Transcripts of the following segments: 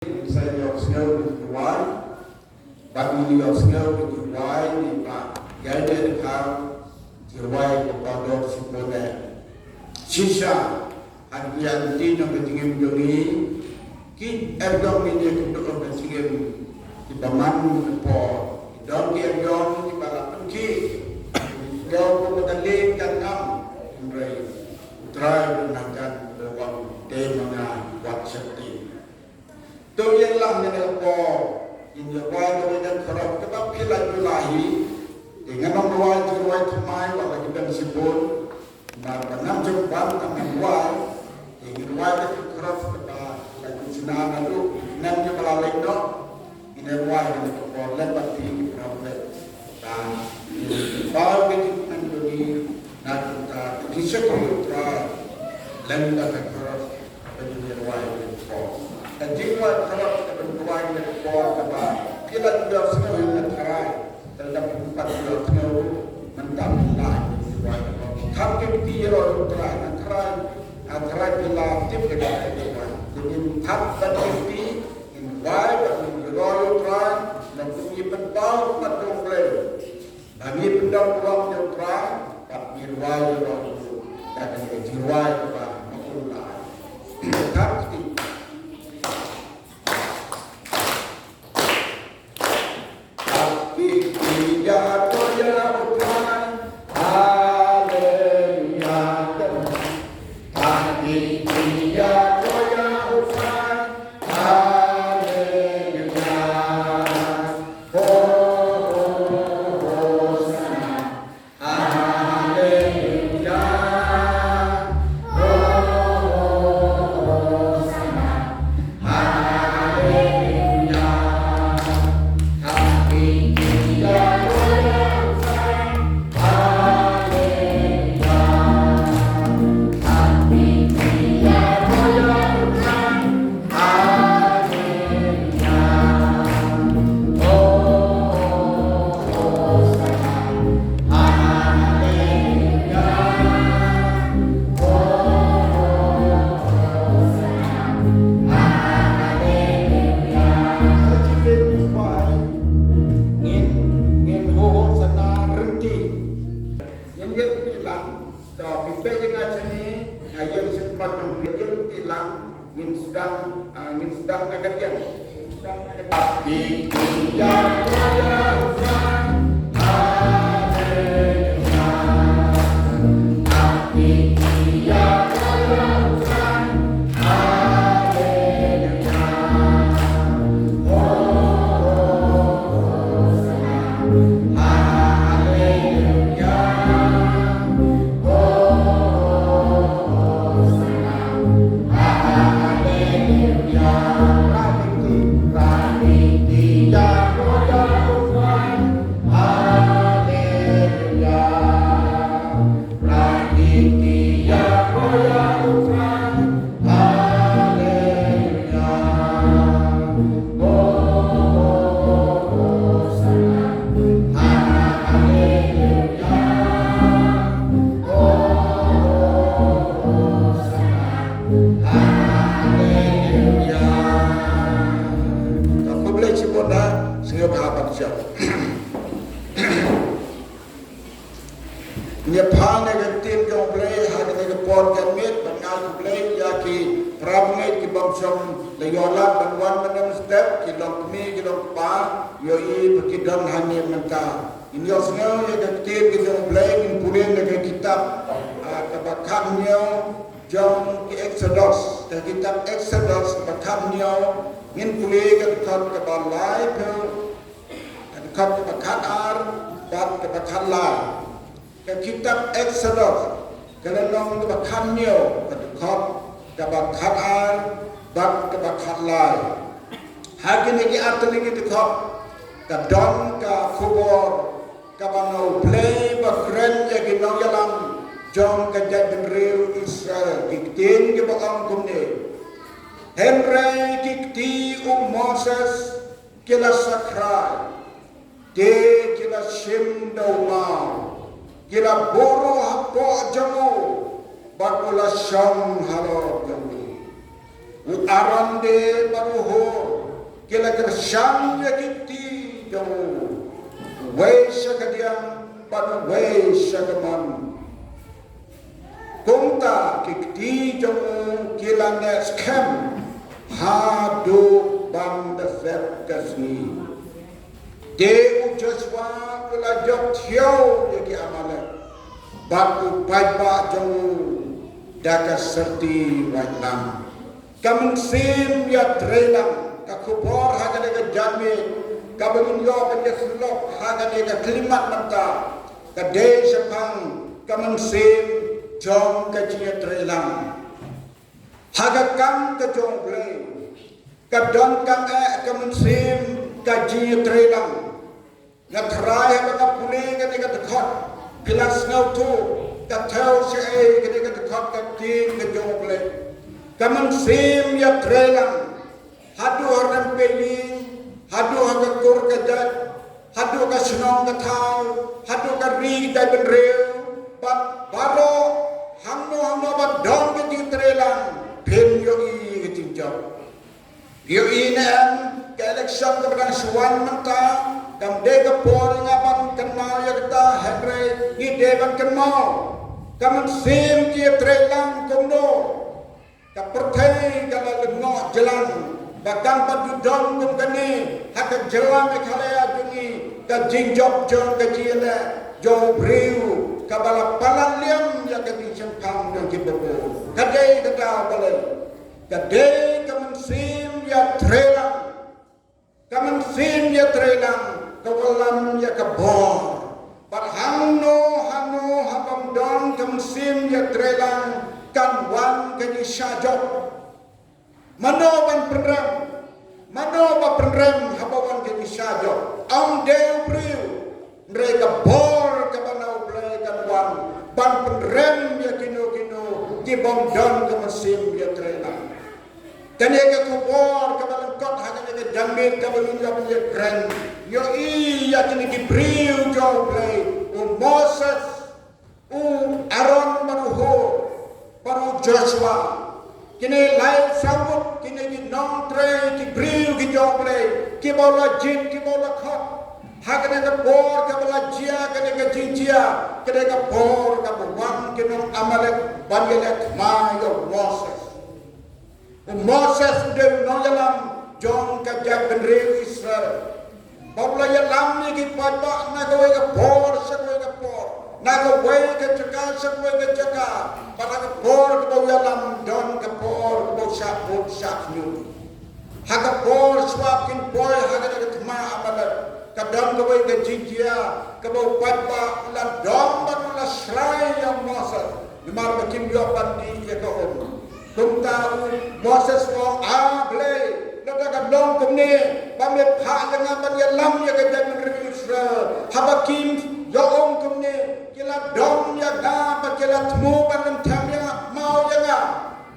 Saya jawab snow di Hawaii, bagi jawab snow di Hawaii di Pak Gaya di Kau di Hawaii di Pondok Sipone. Sisa hadiah di nomor tinggi menjadi kit ergom ini untuk tinggi di Baman po dong di ergom di Balapan ki jauh kemudian kan Andrei try menakan dalam tema WhatsApp tu yang lah yang po ini wajib dengan kerap kita pilih belahi dengan orang luar temai walau kita disebut Barang jumpa kami buat, ini buat kerap kita lagi senang lalu nanti melalui itu ini buat dengan kepala lepas ini kerap dan baru kita menjadi nanti kita bisa kita lembut kerap menjadi buat dengan kepala dan jika kerap kita berbuat dengan kepala kita kita juga semua yang terai dalam tempat kita semua mentambah Kami tiada antara bila tip dekat dewan. Jadi tak berhenti, invite dan menjual try dan punya pentau patung play. Kami pendam uang yang try, tak menjual uang itu dan menjual uang makulah. Tapi tidak ada kitab Exodus kalau nom kebakan nyo kedekot kebakan ar bak kebakan lai hagi lagi atau lagi dekot kedon ke kubur kabano play bakren jadi nong yalam jom kejadian real Israel diktin ke bakang kumne Henry dikti Moses kila sakrai de kila shim daumau kila boro hapo jamu bakula syam halo jamu utarande baruho kila kersham ya kiti jauh Weisha kadiam pada weisha kaman Kumta kikti jauh kila neskem hadu banda fet kasni Deu Joshua kula jok tiau yaki amala Baku paipa jauh daka serti wajlam Kamen sim ya trelang kakubor hagane ka jami kamen yo ka slok hagane ka klimat mata ka de sepang kamen sim jong ka jia trelang hagakam ka jong ble ka don ka kamen sim ka jia trelang na trai ka pune ka ka dekhot pilas ngau tu ka thau se ka dekhot ka tin ka jong ble kamen sim ya trelang hadu orang peling hadu hagakur kadat hadu ka senong ka thau hadu ka ri dai ben reu baro hamno ba dong ke ti trelang phen yo i ke ti job yo i na ke election ka bang suwan manta kam de ka por nga ban kan ma ya ta henry ni de ban kan ma kamen sim ti trelang komno Kapertai kalau lengo jalan, bakang padudong kumkani, hak jalan mekhalaya dungi, kajingjok jong kajiana, jong briu, kabala palaliam ya kajingjang pang jong kibobo, kadai kata balai, kadai kamansim ya trelang, kamansim ya trelang, kawalam ya kabor, barhano habam dong kamansim ya trelang. Kan wan kani syajok manoban penrem habawan kani syajok am deu priu mereka bor kabanau blai kan wan ban penrem ya kino di bom don ke mesim ya trena dan ya ke bor kabalan kot hanya ke jambit kabalun ya punya keren yo iya kini di priu jauh blai Moses Aaron manuho Baru Joshua, kini lain sambut, kini di nongtre, di briu, di joble, kibola jin, kibola khot, hakane ke bor, kibola jia, kini ke jinjia, kini ke bor, kabuan, kini amalek, banjelek, mayo Moses. Moses udah nonjalam, jong kajak benriu Israel. Bawa yalam ni kipat nak kau ke bor, sekau ke bor. Naga way ke caka, sekway ke caka. Para ke por ke bau yalam, don ke por ke bau syak nyu. Haka por swapkin boy, haka ke tma amalat. Ka don ke way ke jinjia, ke bau patba, la don ban la srai yang Moses. Dimar ke kimyo bandi ya ke om. Kumta Moses ko able, nada ka don kumne, pamit ha yang ban yalam ya ke jamin Israel. Habakim yo om kumne. Kila dom ya ga kila tmu ban tamya mau ya ga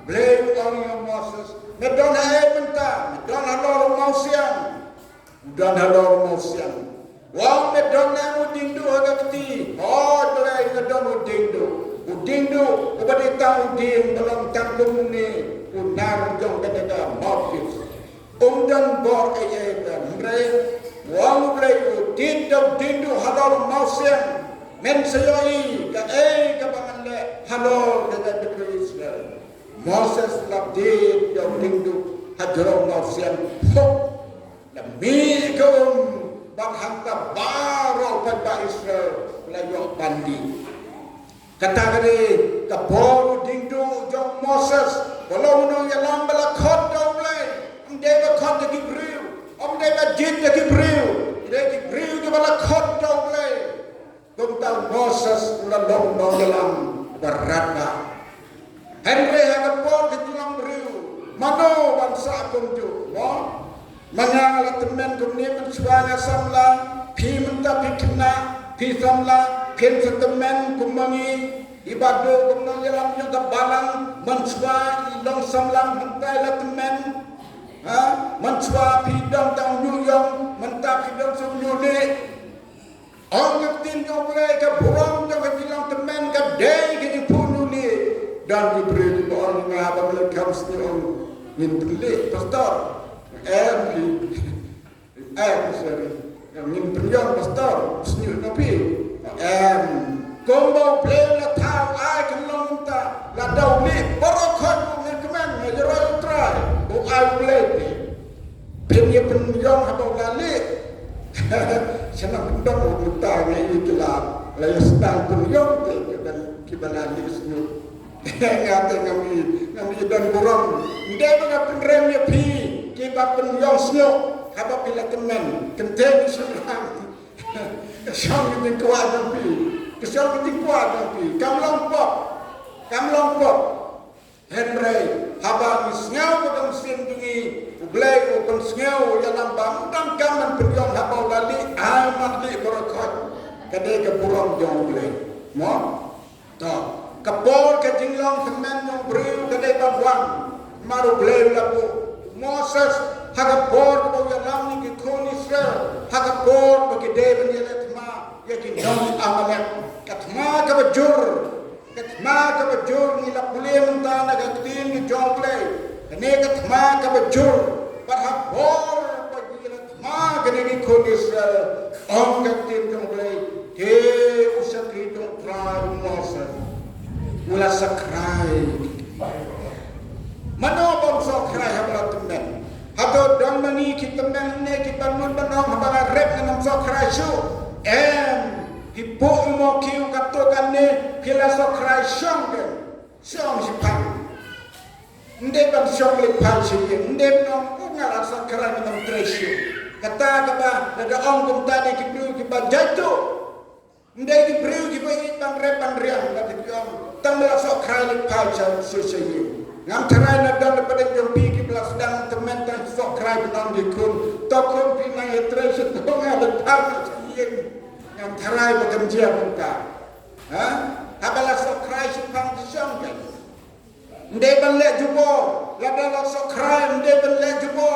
blame on you Moses me don ha menta me don halor mausian don halor mausian wa me don na udindu ha kti oh blai me don udindu ubadi ta udin dalam tangkum ni unar jong kata mafis don bor ay mre wa blai udindu halor mausian men sayoi ka bangan le halor dengan negeri Israel Moses labdid yang rindu hadro mausian hok demi kaum bang hangta baro pada Israel layo bandi kata kali ka boru rindu jong Moses walau no ya lambala khot dole deva khot de Gibril deva jid de Gibril de bala khot dole Kumta Moses ulalong dalam berada. Henry hagapor ke tulang beriu. Mano bangsa kumju. Mangala temen kumni mensuanga samla. Pi menta pi kena. Pi samla. Ken setemen kumangi. Ibadu kumno yalam nyota balang. Mensua ilong samlang mentai la temen. Mensua pi dong tang nyuyong. Menta pi dong sum nyulik. Orang tin kau boleh ke burung jangan bilang teman ke day ke dipunuh ni dan diberi orang ngapa boleh kamu sendiri mintulik pastor sorry, yang penyong pastor, senyum nabi, Gombau play la tau ai kan long ta la dau ni borokot ni kemen ngajaro try bu ai play ni penya penyong habau lali senang dong uta ni itulah la sedang penyong te dan kibalali snu ngate ngami dan burung ndai banga penremnya pi kiba penyong snu habau bila kemen kenteng senang syang ni kuat nabi kesal penting kuat tapi kam lompok Henry habang isngau pada mesin tinggi ublai open sngau dalam bangdang kaman penyong habau lali amat li berokot kadai ke burung jong ublai mo to kapol ke jinglong semen yang beriu kadai bangwang maru ublai lapu Moses hagapor ke bawah lam ni ke kon Israel hagapor bagi deben yelet ma yakin dong amalek katma ka bajur ni la pule mentana ka tin ni jongle ne katma ka bajur parhabor bagi katma gane ni kon Israel on ka tin jongle ke usaki dong tra Moses mula sakrai mano bang sakrai habla temen hado dong mani kitemen ne kitanun banong habala rep nam sakrai su Hipo imo kiu katokan ne kila sokrai shong sipan. Nde bang shong le pan siye. Nde bang ngala sokrai nam tresyo. Kata kaba naga ong kum tadi ki priu ki banjatu. Nde ki priu ki bang repan riang kata ki ong. Tang la sokrai le pan siye. Ngam terai na dan pada jom pi ki belas dan temen tan sokrai benang di kun. Tokon pi na tresyo tong ala pan siye. Yang terai macam dia kita, Habala sokrai sepang disong kan, ndai balik jubo, labala sokrai ndai balik jubo.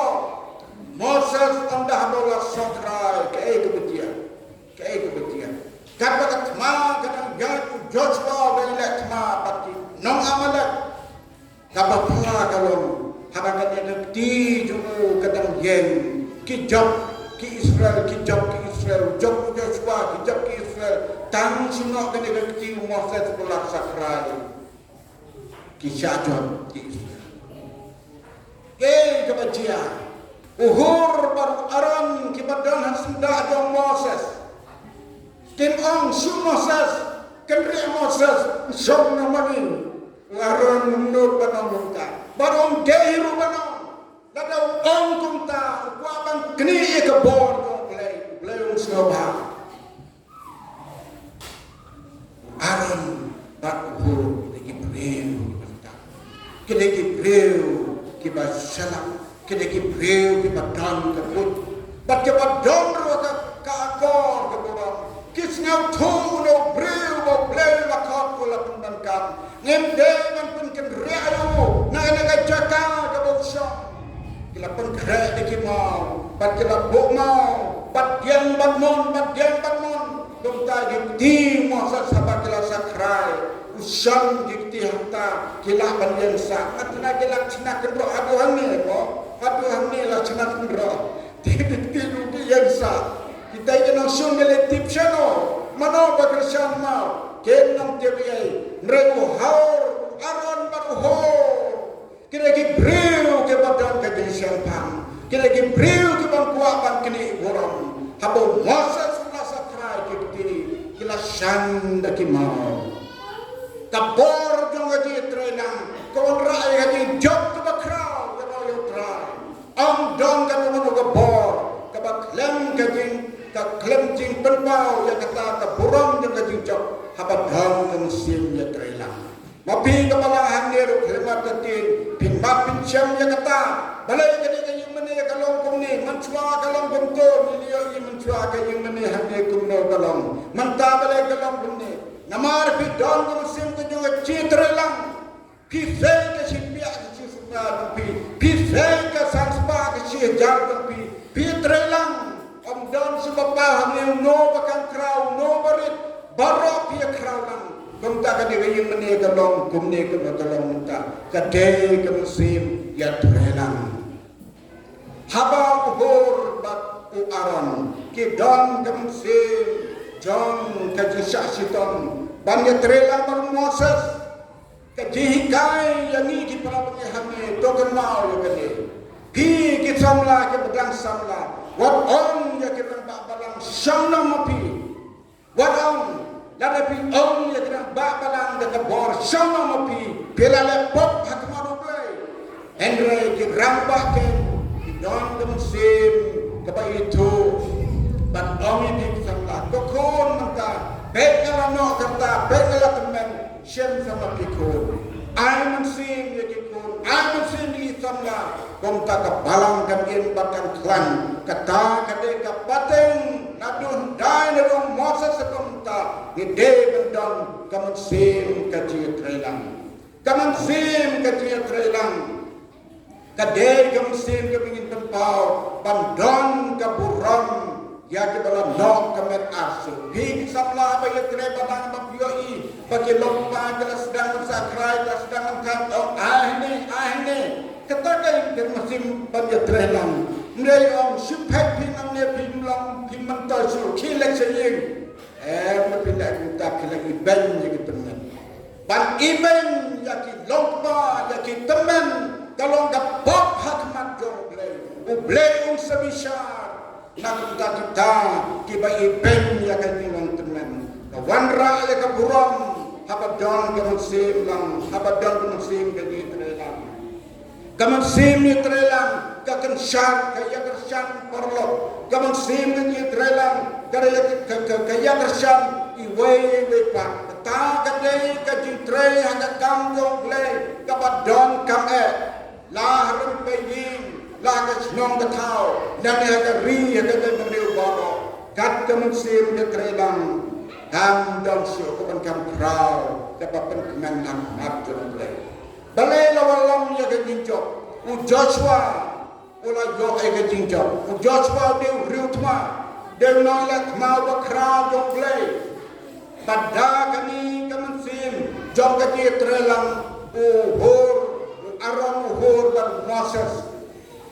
Moses anda habala sokrai ke kebetulan. Kata ketma kadang Joshua dari letma pati nong amalek. Kata pula kalau habakan yang di jubo kadang yen kijab. Ki Israel, job Joshua, job ki Israel, tang sinok kene kecil Moses pula sakrai. Ki syajab ki Israel. Kebajian. Uhur baru Aron ki badan hendak jong Moses. Kim ong su Moses, kendri Moses, som namanin. Aron menurut banang muka. Baru dehiru banang. Dadau ong kumta kuaban kini ke bor dong play usnoba Aron tak huru lagi breu kini breu ki basalam kini breu ki badan kebut bat ke badan ro ka akor ke bor kisngau thu no breu bo play la khat kula pendan kam ngem de man pun ken realu na na jaka ke bo kila penggerak di kimau, bat kila buk mau, bat diang bat mon, kumta giti Moses sabak kila sakrai, usam giti hanta kila bandian sak, matna kila cina kendro aduhan ni lah cina kendro, tidu yang sak, kita ini langsung meletip channel, mana bagersan mau, kenang tibiai, mereka haur, Aron baru haur. Kira breu ke badan ke disiapan kira breu ke bangkuapan kini borong habau Moses rasa krai ke kiri kila shanda ki mau kabor jong aji trenang kon rai aji job ke bakrau ke mau yo trai am dong kan mau ke bor ke baklem ke jing ke klem jing penbau ya kata ke borong jong aji job habau dong ke musim ya trenang mapi kepala handir khidmat ketin pinbap pinjam ya kata balai jadi kayu meni kalong kumni mencua kalong kumto milio i mencua kayu meni handir kumno kalong manta balai kalong kumni namar pi don kumsim tu juga citrelang pi fei ke sipia ke sisuka pi fei ke sanspa ke sijar pi trelang om don subapa hamil no bakan krau no barit barok pi krau lang kumta ka dewe yung mani kalong kumni kalong munta kadai ke musim ya trelang haba uhur bat uaron kidon kamsim John kajisasiton banyak trelang baru Moses kajihikai yang ini di para pengehami token mau ya kene pi kisamla ke bedang samla wat on ya ke bak balang samna mapi wat on lada pi on ya ke bak balang de bor samna mapi pelale pop hakmaru play Henry ke rambah ke don kamsim kebai itu ban on ini samla kokon maka bekala no kata bekala temen shem sama pikul ai mansim ye kikul ai mansim ni samla kom ta ka balang kan in bakan klan kata kade ka pateng nadun dai ne rong Moses kom ta ni de bendon kamansim ka ji trelang kamansim ka ji trelang kade kamansim ka pingin tempau bandon ka buram ya ke dalam nok kemet asu hing samla ba ye kre badang ba pioi bagi lompa jelas sedang sakrai jelas sedang kan oh ahne katakan der musim bagi trelang ndai om supek pinang ne pinlang pimantar su kilek seying mapindah kita kilek iban je teman ban iban ya ki lompa ya ki teman kalau enggak bab hakmat jong blei sebisa nak kita kiba ipen ya kan nilang teman kawanra ya kaburam habadon kamusim lang habadon kamusim jadi trelang kamusim ni trelang kakan syar kaya kersan perlo kamusim ni trelang kaya kersan iwe pa ta kadai kaji tre hanga kamjong le kabadon kame lahar peying lagas nong katau dan ada ri ada beriu baro kat kemusim de trelang kam dong sio kan kam prau dapat penkenang matun le balai lawalang ya ke jinjok u Joshua ula yo ke jinjok u Joshua de riutma de nolat mau bakra jong le pada kami kemusim jong ke trelang uhur aron uhur dan Moses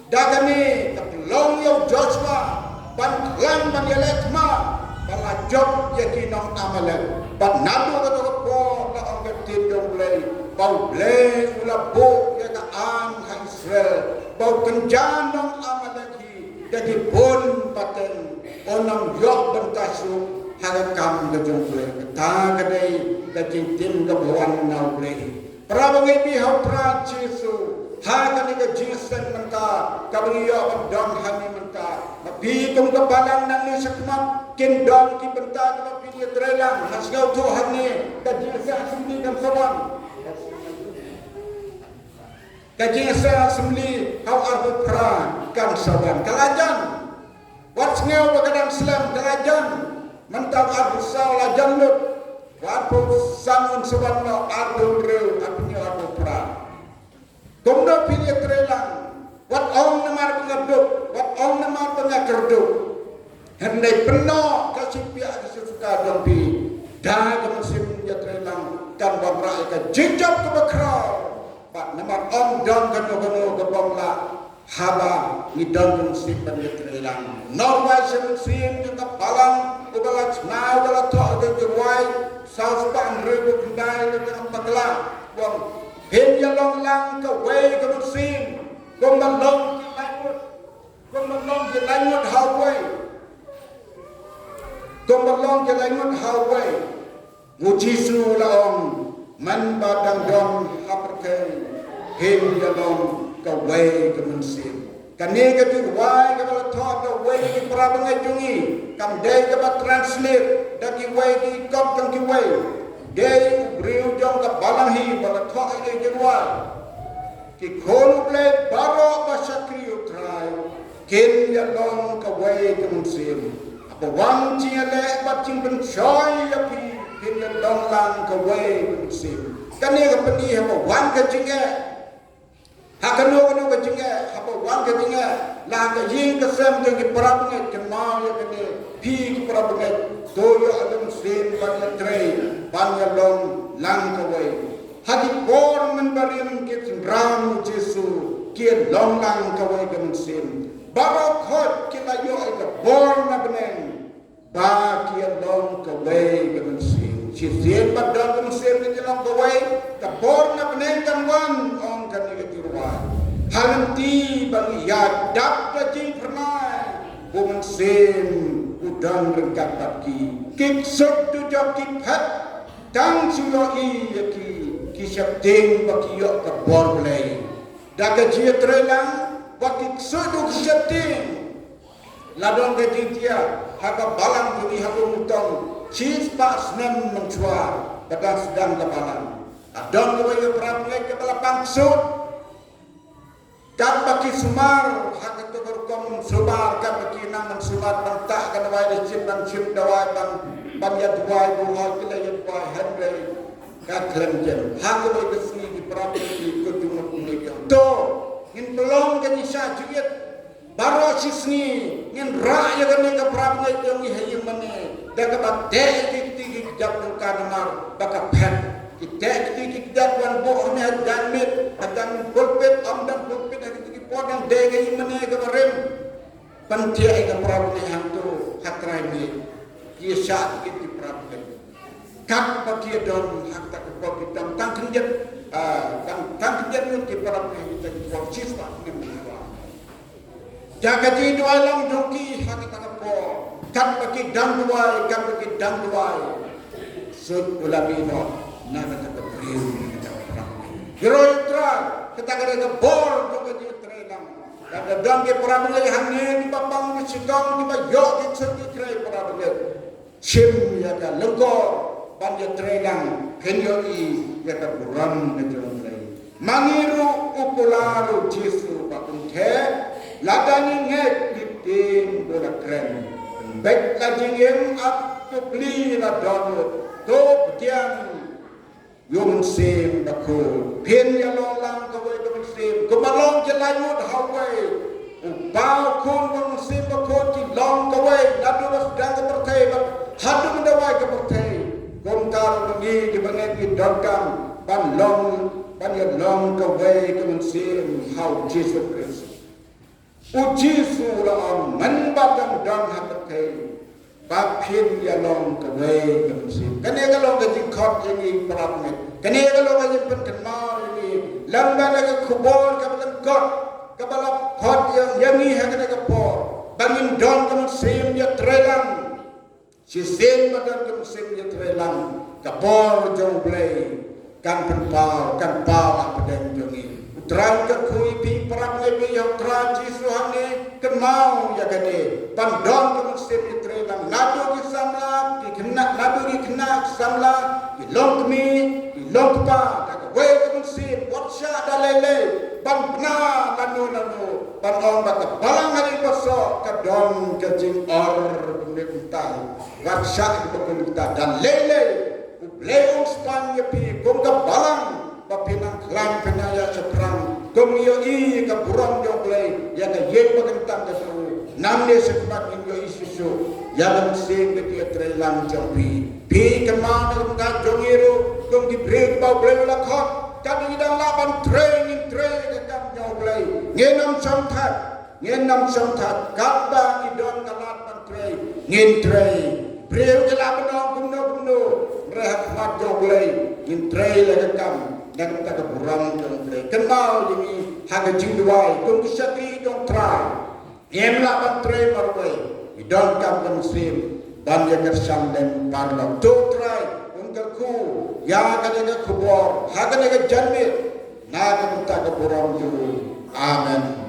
dagani long yo Joshua ban klan ban yeletma bala job yakinong amalan ban nadu ko ko na ang tidong lay bau blay ula bo ya ka an ha Israel bau kenjan nong amalan hi dagi pun paten onang yok bentasu hagam gajong blay ta kadai dagi tim gabuan na blay prabangai bihau pra Jesu hakan ika jinsen menta kabriya bandang hani menta mabitung kabalang nang ni sakmat kendang ki benta ka pilih trelang nasgau tu hani kajinsa sumli kam sawan kajinsa sumli hau arbu pra kam sawan kalajan wat ngau bagadang selam kalajan menta arbu saw lajan lut wat samun sawan no arbu reu apinya arbu pra Komdo pilih trelang, wat ong namar pengaduk, wat ong namar pengakerduk. Hendai penuh kasih pihak kesuka dompi, dah kemusim ya trelang dan bangrai ke jinjab ke bakrau. Pak namar ong dan kanu ke bangla haba ni dan kemusim ya trelang. Norway semusim juga palang, ubala cnau ubala toh ke jawai, sauspan ribu kendai dengan pagla, wong. Him ya long lang ka way ka musim kung malong ki langut haway kung malong ki langut haway mujisu laong man badang dong haperke him ya long ka way ka musim kani ka tu way ka bala thot ka way ki prabangai tungi kam day ka ba translate daki way ki kop kang ki way Day beriu jong ka balanghi bala thok ile jenwa ki kholu ble baro basakri utrai ken ya long ka way kumsim apa wang chi le bat ching ben choi ya pi ken ya long lang ka way kumsim kani ka pani apa wang ka jinga hakano ka jinga apa wang ka jinga la ka yin ka sam ke parab nge kemau ya kene pi ki parab nge toyo adam sim ban trei ban ya long lang ka way hadi por men barim ke ram Jesu ke long lang ka way kam sim barokot kita yo ke bor na beneng ba kia long ke way ke mensim si sien badal ke mensim ke long ke way ke bor na beneng kan wan ong kan ke tirwan halenti bagi ya dap ke jing pernah bu mensim udang rengkat bagi kiksut tu jok kiphat tang suyo i ki siap ting bagi yo ke bor belai dah ke jia trelang bagi sudu keseting ladon ke dia haka balang tuli haku mutong cis pas nem mencuar kadang sedang ke balang adon ke wayo pramlek ke balapang sud dan bagi sumar haka tu berkom sumar kan bagi naman sumar bantah kan wayo cip dan cip dawai ban ya duai buhal kila ya duai hendai katlen jem haka wayo kesini di pramlek di kujung kunik to ngin belum kan isa juit baro sisni ngin ra ya kan ka prabne jong hi hayim mane daga batte ki jak kan mar baka phet ki tek ki jak wan bo ne janmit adan pulpit amdan pulpit ki podang dege hi mane ka rem pantia ka prabne hantu hatrai ni ki sa ki prabne kat pati don hak tak ko ki tang kenjet tang kenjet ki prabne kita ki porcis pa ni jaga di dua lang joki hak tak ko kan bagi dang dua sud ulamino na ka beriu kita prabne geroi tra kita ka bor to ka di trelang kada dang ke prabne hangin di papang ni sidong di ba yo ki sud ki tre prabne sim ya ka lengko banjir trelang kenyo i ya ka buram ne jong tre mangiru upularu jisu bakun the ladani ngek ditin bola kren bek kajingem ap to bli la donut to tiang yum sim bakul pin ya lolang ka we dum sim ko malong je layut hawai ubau kun dum sim bakul ti long ka we ladu was dang pertai hadu mendawai ka pertai kom kar ngi di banget di dogam ban ya long ka we ka sim how Jesus Christ ujisu la manbadam dang hapatai bapin ya long ka we ka sim kane ka long ka dikhot ni prabne kane ka long ka pen kenmal ni lamba ka khubor ka balang kot ka balap khot yang ni ha ka po bangin dong ka sim ya trelang si sim badan ka sim ya trelang ka por jong blai kan pen pau apa den jongi Terang ke kui pi perang lebi yang terang jisu hane kenau ya kene pandang ke musim itrelang nado ki samla ki kena nado ki kena samla ki long kemi ki long pa ka we ke musim watsha dalele ban bna lanu ban ong ba ka balang hari pasok ka dong ke jing or kumita watsha ke kumita dan lele leong span ye pi kom ka balang papinang klan penaya seperang komio i ka buram joglei ya ka yeng bagantang ka su namne sekmat inyo isusu ya ka sing ke dia trelang jampi pi kemana ka jongiru kom di break ba break la khot ka di dang laban training ka kam joglei ngenam samthat ka ba idon kalat ban trei ngin trei break la banong kumno rehat mat joglei ngin trei la kam dan kita keburam dong play kenal ini haga jingduai dong kisati dong try emla ban try marway idon kam muslim dan ya kersam dan parlo to try ungkaku ya kadang kubor haga nega janmit na kita keburam dulu amen.